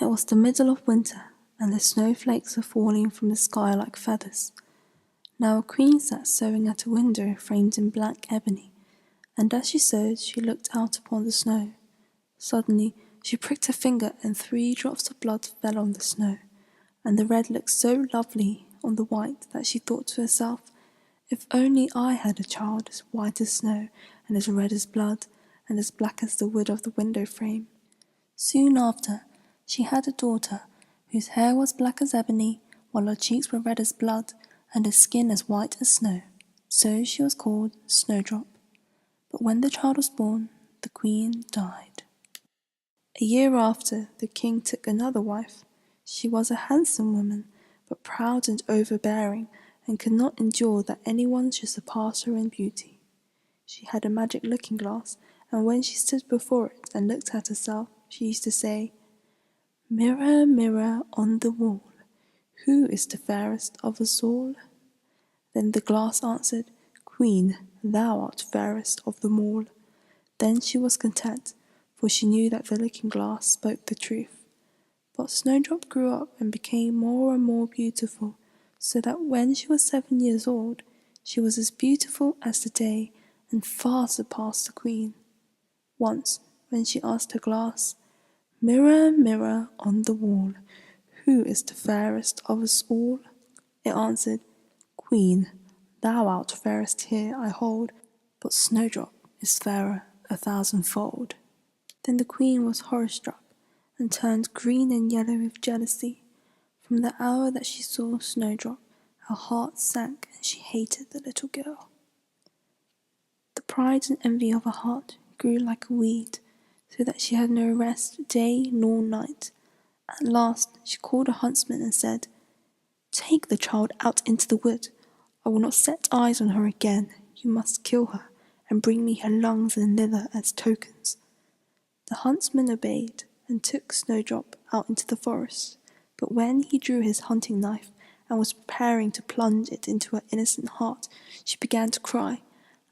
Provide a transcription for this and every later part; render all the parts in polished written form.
It was the middle of winter, and the snowflakes were falling from the sky like feathers. Now a queen sat sewing at a window framed in black ebony, and as she sewed she looked out upon the snow. Suddenly she pricked her finger and 3 drops of blood fell on the snow, and the red looked so lovely on the white that she thought to herself, if only I had a child as white as snow and as red as blood and as black as the wood of the window frame. Soon after, she had a daughter whose hair was black as ebony, while her cheeks were red as blood and her skin as white as snow. So she was called Snowdrop. But when the child was born, the queen died. A year after, the king took another wife. She was a handsome woman, but proud and overbearing, and could not endure that anyone should surpass her in beauty. She had a magic looking-glass, and when she stood before it and looked at herself, she used to say, "Mirror, mirror on the wall, who is the fairest of us all?" Then the glass answered, "Queen, thou art fairest of them all." Then she was content, for she knew that the looking-glass spoke the truth. But Snowdrop grew up and became more and more beautiful, so that when she was 7 years old, she was as beautiful as the day and far surpassed the queen. Once, when she asked her glass, "Mirror, mirror on the wall, who is the fairest of us all?" it answered, "Queen, thou art fairest here I hold, but Snowdrop is fairer 1,000-fold." Then the queen was horror-struck and turned green and yellow with jealousy. From the hour that she saw Snowdrop, her heart sank and she hated the little girl. The pride and envy of her heart grew like a weed, so that she had no rest day nor night. At last she called a huntsman and said, "Take the child out into the wood. I will not set eyes on her again. You must kill her and bring me her lungs and liver as tokens." The huntsman obeyed and took Snowdrop out into the forest, but when he drew his hunting knife and was preparing to plunge it into her innocent heart, she began to cry,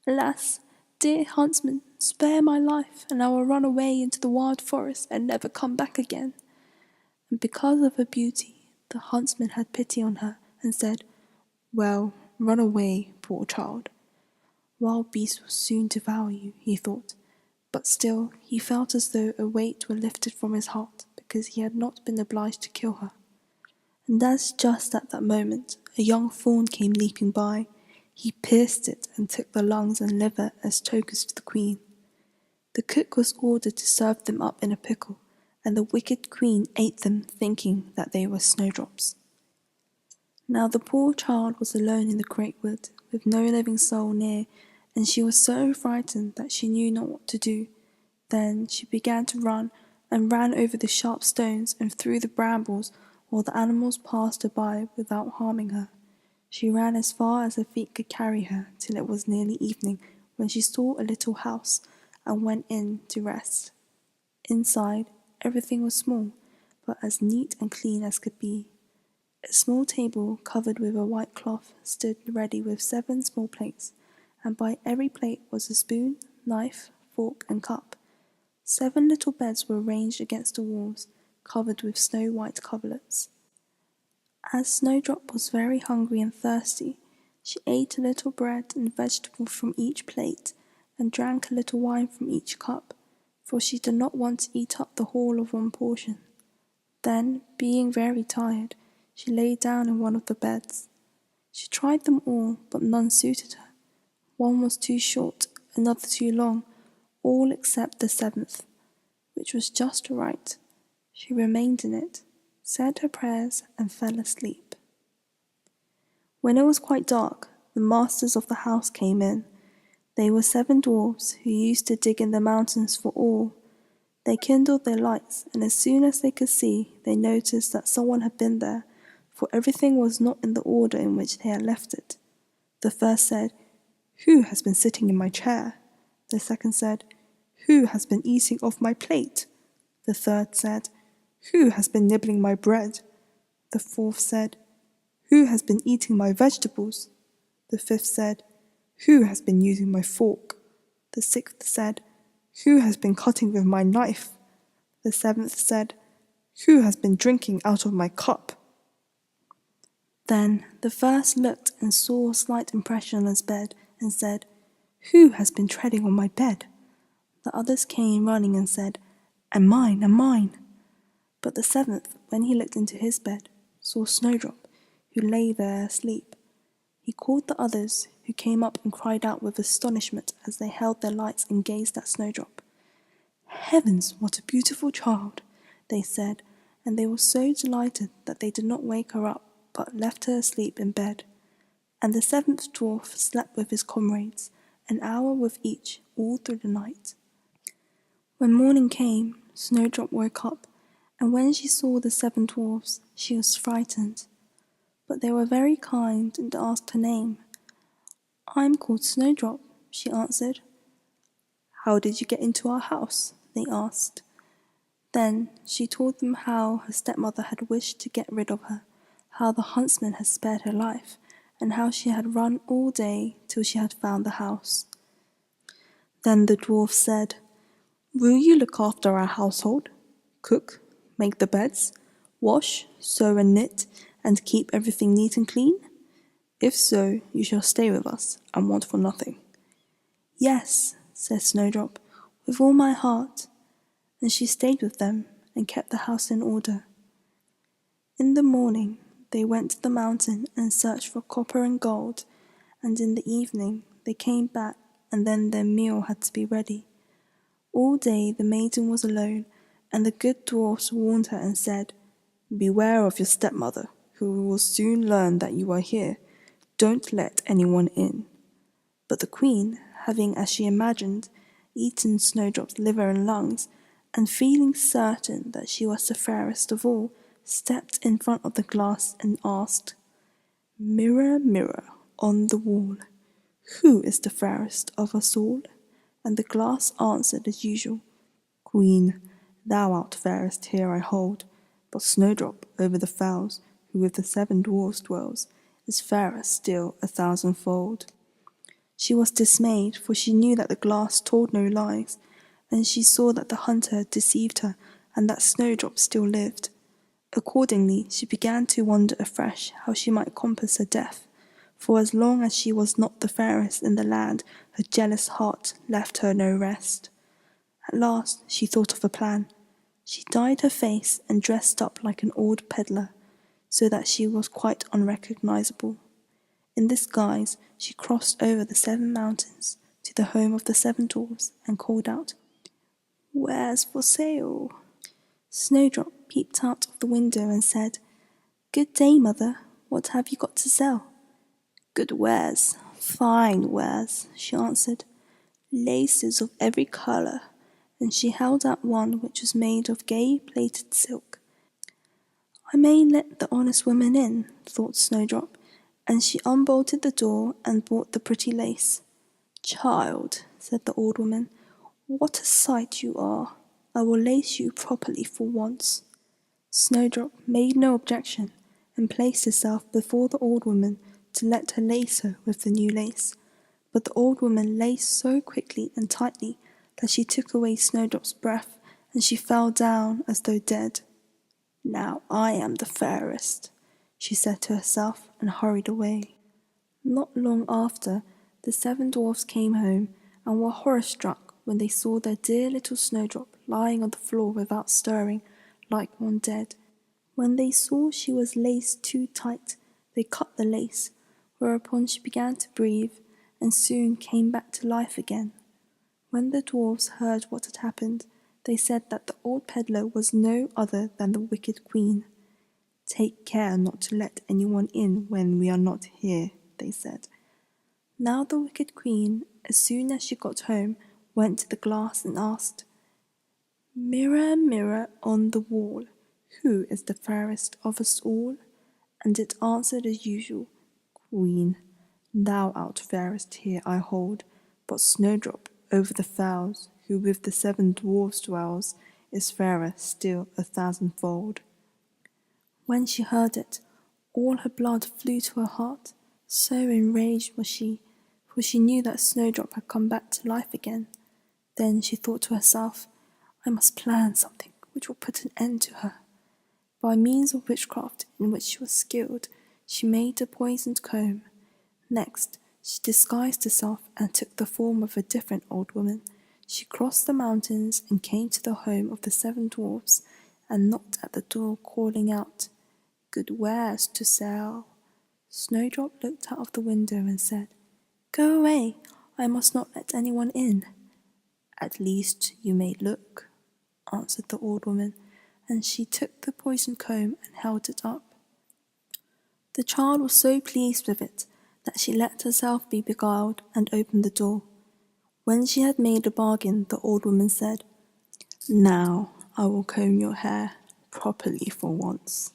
"Alas, dear huntsman, spare my life, and I will run away into the wild forest and never come back again." And because of her beauty, the huntsman had pity on her and said, "Well, run away, poor child. Wild beasts will soon devour you," he thought, but still he felt as though a weight were lifted from his heart because he had not been obliged to kill her. And as just at that moment a young fawn came leaping by, he pierced it and took the lungs and liver as tokens to the queen. The cook was ordered to serve them up in a pickle, and the wicked queen ate them thinking that they were snowdrops. Now the poor child was alone in the great wood, with no living soul near, and she was so frightened that she knew not what to do. Then she began to run, and ran over the sharp stones and through the brambles, while the animals passed her by without harming her. She ran as far as her feet could carry her till it was nearly evening, when she saw a little house, and went in to rest. Inside, everything was small, but as neat and clean as could be. A small table covered with a white cloth stood ready with 7 small plates, and by every plate was a spoon, knife, fork, and cup. 7 little beds were ranged against the walls, covered with snow-white coverlets. As Snowdrop was very hungry and thirsty, she ate a little bread and vegetable from each plate, and drank a little wine from each cup, for she did not want to eat up the whole of one portion. Then, being very tired, she lay down in one of the beds. She tried them all, but none suited her. One was too short, another too long, all except the 7th, which was just right. She remained in it, said her prayers, and fell asleep. When it was quite dark, the masters of the house came in. They were 7 dwarfs who used to dig in the mountains for ore. They kindled their lights, and as soon as they could see, they noticed that someone had been there, for everything was not in the order in which they had left it. The first said, "Who has been sitting in my chair?" The second said, "Who has been eating off my plate?" The third said, "Who has been nibbling my bread?" The fourth said, "Who has been eating my vegetables?" The fifth said, "Who has been using my fork?" The sixth said, "Who has been cutting with my knife?" The 7th said, Who has been drinking out of my cup? Then the first looked and saw a slight impression on his bed and said, Who has been treading on my bed? The others came running and said, And mine, and mine. But the seventh, when he looked into his bed, saw Snowdrop, who lay there asleep. He called the others, who came up and cried out with astonishment as they held their lights and gazed at Snowdrop. Heavens, what a beautiful child, they said, and they were so delighted that they did not wake her up, but left her asleep in bed. And the seventh dwarf slept with his comrades, an hour with each, all through the night. When morning came, Snowdrop woke up, and when she saw the seven dwarfs, she was frightened. But they were very kind and asked her name. I'm called Snowdrop, she answered. How did you get into our house? They asked. Then she told them how her stepmother had wished to get rid of her, how the huntsman had spared her life, and how she had run all day till she had found the house. Then the dwarf said, Will you look after our household? Cook, make the beds, wash, sew and knit, and keep everything neat and clean? If so, you shall stay with us and want for nothing. Yes, said Snowdrop, with all my heart, and she stayed with them and kept the house in order. In the morning they went to the mountain and searched for copper and gold, and in the evening they came back, and then their meal had to be ready. All day the maiden was alone, and the good dwarfs warned her and said, Beware of your stepmother, who will soon learn that you are here. Don't let anyone in. But the queen, having, as she imagined, eaten Snowdrop's liver and lungs, and feeling certain that she was the fairest of all, stepped in front of the glass and asked, Mirror, mirror on the wall, who is the fairest of us all? And the glass answered as usual, Queen, thou art fairest here I hold, but Snowdrop over the fowls, who with the seven dwarfs dwells, is fairer still 1,000-fold. She was dismayed, for she knew that the glass told no lies, and she saw that the hunter had deceived her, and that Snowdrop still lived. Accordingly, she began to wonder afresh how she might compass her death, for as long as she was not the fairest in the land, her jealous heart left her no rest. At last she thought of a plan. She dyed her face and dressed up like an old peddler, so that she was quite unrecognizable. In this guise, she crossed over the 7 mountains to the home of the 7 dwarfs and called out, Wares for sale? Snowdrop peeped out of the window and said, Good day, mother. What have you got to sell? Good wares, fine wares, she answered. Laces of every colour, and she held out one which was made of gay plaited silk. I may let the honest woman in, thought Snowdrop, and she unbolted the door and bought the pretty lace. Child, said the old woman, what a sight you are! I will lace you properly for once. Snowdrop made no objection, and placed herself before the old woman to let her lace her with the new lace. But the old woman laced so quickly and tightly that she took away Snowdrop's breath, and she fell down as though dead. Now I am the fairest, she said to herself, and hurried away. Not long after, the 7 dwarfs came home, and were horror-struck when they saw their dear little Snowdrop lying on the floor without stirring, like one dead. When they saw she was laced too tight, they cut the lace, whereupon she began to breathe, and soon came back to life again. When the dwarfs heard what had happened, they said that the old peddler was no other than the wicked queen. Take care not to let anyone in when we are not here, they said. Now the wicked queen, as soon as she got home, went to the glass and asked, Mirror, mirror on the wall, who is the fairest of us all? And it answered as usual, Queen, thou art fairest here I hold, but Snowdrop over the fowls, who with the 7 dwarfs dwells, is fairer still 1,000-fold. When she heard it, all her blood flew to her heart, so enraged was she, for she knew that Snowdrop had come back to life again. Then she thought to herself, I must plan something which will put an end to her. By means of witchcraft in which she was skilled, she made a poisoned comb. Next, she disguised herself and took the form of a different old woman. She crossed the mountains and came to the home of the 7 dwarfs and knocked at the door, calling out, "Good wares to sell." Snowdrop looked out of the window and said, "Go away, I must not let anyone in." "At least you may look," answered the old woman, and she took the poisoned comb and held it up. The child was so pleased with it that she let herself be beguiled and opened the door. When she had made a bargain, the old woman said, "Now I will comb your hair properly for once."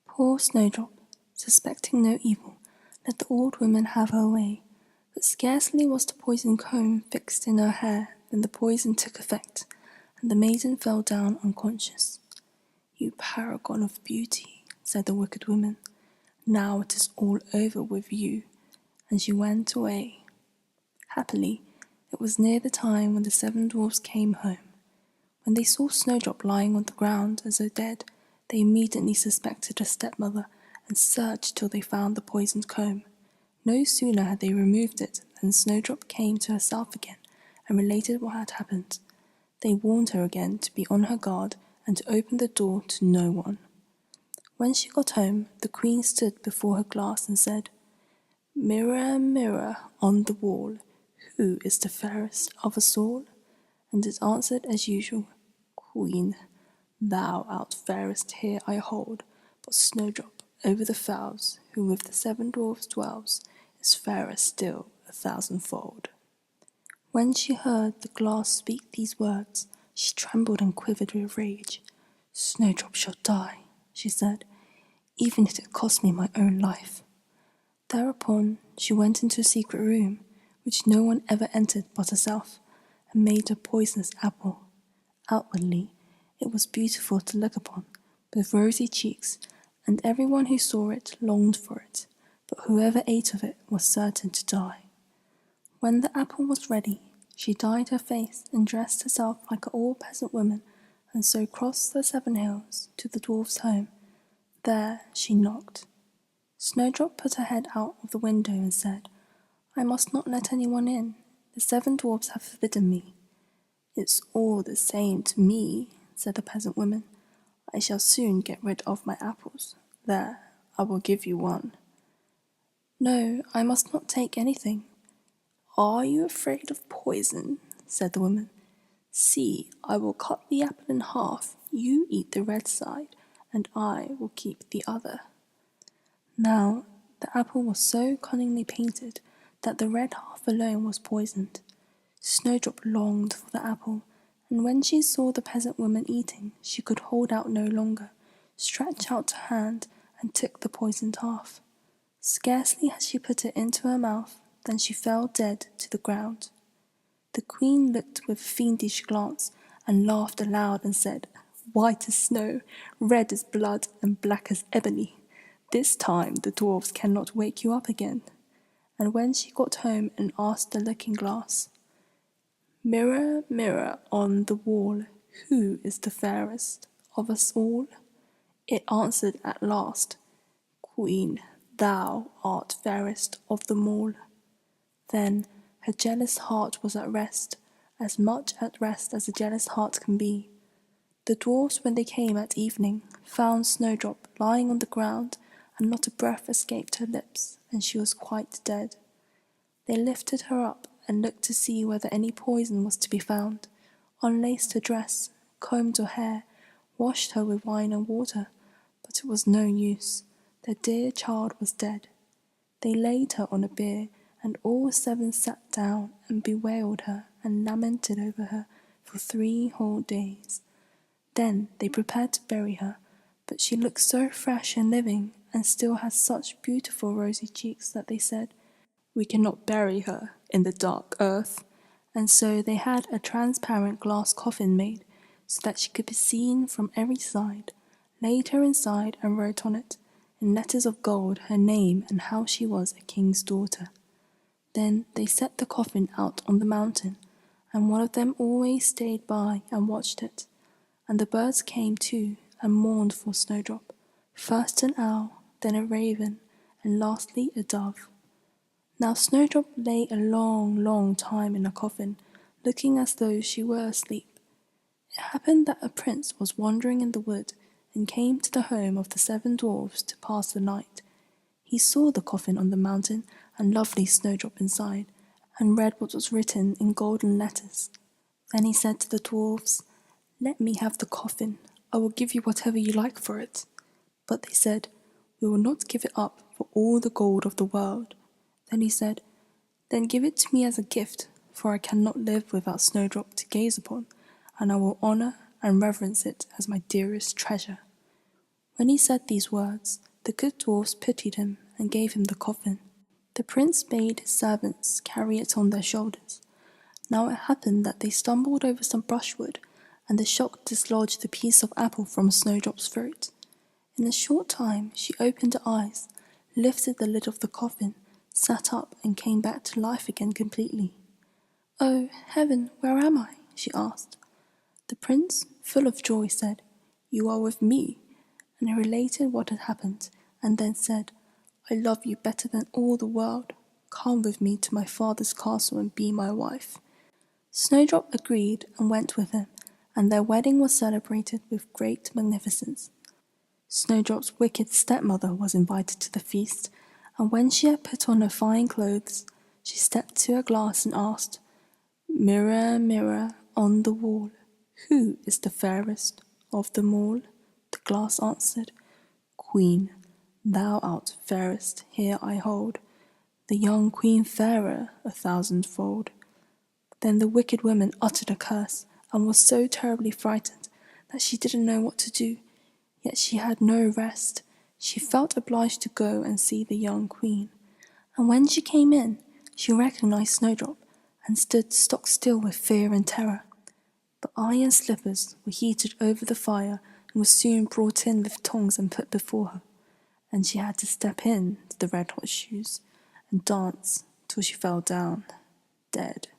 Poor Snowdrop, suspecting no evil, let the old woman have her way, but scarcely was the poisoned comb fixed in her hair than the poison took effect, and the maiden fell down unconscious. "You paragon of beauty," said the wicked woman, "now it is all over with you," and she went away. Happily, it was near the time when the 7 dwarfs came home. When they saw Snowdrop lying on the ground as though dead, they immediately suspected her stepmother and searched till they found the poisoned comb. No sooner had they removed it than Snowdrop came to herself again and related what had happened. They warned her again to be on her guard and to open the door to no one. When she got home, the queen stood before her glass and said, "Mirror, mirror on the wall, who is the fairest of us all?" And it answered as usual, "Queen, thou art fairest here I hold, but Snowdrop over the fells, who with the 7 dwarfs dwells, is fairer still 1,000-fold." When she heard the glass speak these words, she trembled and quivered with rage. "Snowdrop shall die," she said, "even if it cost me my own life." Thereupon she went into a secret room, which no one ever entered but herself, and made a poisonous apple. Outwardly, it was beautiful to look upon, with rosy cheeks, and everyone who saw it longed for it, but whoever ate of it was certain to die. When the apple was ready, she dyed her face and dressed herself like an old peasant woman, and so crossed the 7 hills to the dwarf's home. There she knocked. Snowdrop put her head out of the window and said, "I must not let anyone in. The 7 dwarfs have forbidden me." "It's all the same to me," said the peasant woman. "I shall soon get rid of my apples. There, I will give you one." "No, I must not take anything." "Are you afraid of poison?" said the woman. "See, I will cut the apple in half. You eat the red side, and I will keep the other." Now, the apple was so cunningly painted that the red half alone was poisoned. Snowdrop longed for the apple, and when she saw the peasant woman eating, she could hold out no longer, stretched out her hand, and took the poisoned half. Scarcely had she put it into her mouth than she fell dead to the ground. The queen looked with a fiendish glance and laughed aloud and said, "White as snow, red as blood, and black as ebony. This time the dwarfs cannot wake you up again." And when she got home and asked the looking-glass, "Mirror, mirror on the wall, who is the fairest of us all?" it answered at last, "Queen, thou art fairest of them all." Then her jealous heart was at rest, as much at rest as a jealous heart can be. The dwarfs, when they came at evening, found Snowdrop lying on the ground, and not a breath escaped her lips, and she was quite dead. They lifted her up and looked to see whether any poison was to be found, unlaced her dress, combed her hair, washed her with wine and water, but it was no use. Their dear child was dead. They laid her on a bier, and all 7 sat down and bewailed her and lamented over her for 3 whole days. Then they prepared to bury her, but she looked so fresh and living, and still had such beautiful rosy cheeks that they said, "We cannot bury her in the dark earth." And so they had a transparent glass coffin made, so that she could be seen from every side, laid her inside and wrote on it, in letters of gold, her name and how she was a king's daughter. Then they set the coffin out on the mountain, and one of them always stayed by and watched it, and the birds came too, and mourned for Snowdrop, first an owl, then a raven, and lastly a dove. Now Snowdrop lay a long, long time in a coffin, looking as though she were asleep. It happened that a prince was wandering in the wood and came to the home of the 7 dwarfs to pass the night. He saw the coffin on the mountain and lovely Snowdrop inside, and read what was written in golden letters. Then he said to the dwarfs, "Let me have the coffin. I will give you whatever you like for it." But they said, "We will not give it up for all the gold of the world." Then he said, "Then give it to me as a gift, for I cannot live without Snowdrop to gaze upon, and I will honour and reverence it as my dearest treasure." When he said these words, the good dwarfs pitied him and gave him the coffin. The prince bade his servants carry it on their shoulders. Now it happened that they stumbled over some brushwood, and the shock dislodged a piece of apple from Snowdrop's throat. In a short time she opened her eyes, lifted the lid of the coffin, sat up, and came back to life again completely. "Oh, heaven, where am I?" she asked. The prince, full of joy, said, "You are with me," and he related what had happened, and then said, "I love you better than all the world. Come with me to my father's castle and be my wife." Snowdrop agreed and went with him, and their wedding was celebrated with great magnificence. Snowdrop's wicked stepmother was invited to the feast, and when she had put on her fine clothes, she stepped to a glass and asked, "Mirror, mirror on the wall, who is the fairest of them all?" The glass answered, "Queen, thou art fairest, here I hold the young queen fairer 1,000-fold." Then the wicked woman uttered a curse and was so terribly frightened that she didn't know what to do, yet she had no rest. She felt obliged to go and see the young queen, and when she came in, she recognized Snowdrop and stood stock still with fear and terror. But iron slippers were heated over the fire and was soon brought in with tongs and put before her, and she had to step in to the red-hot shoes and dance till she fell down, dead.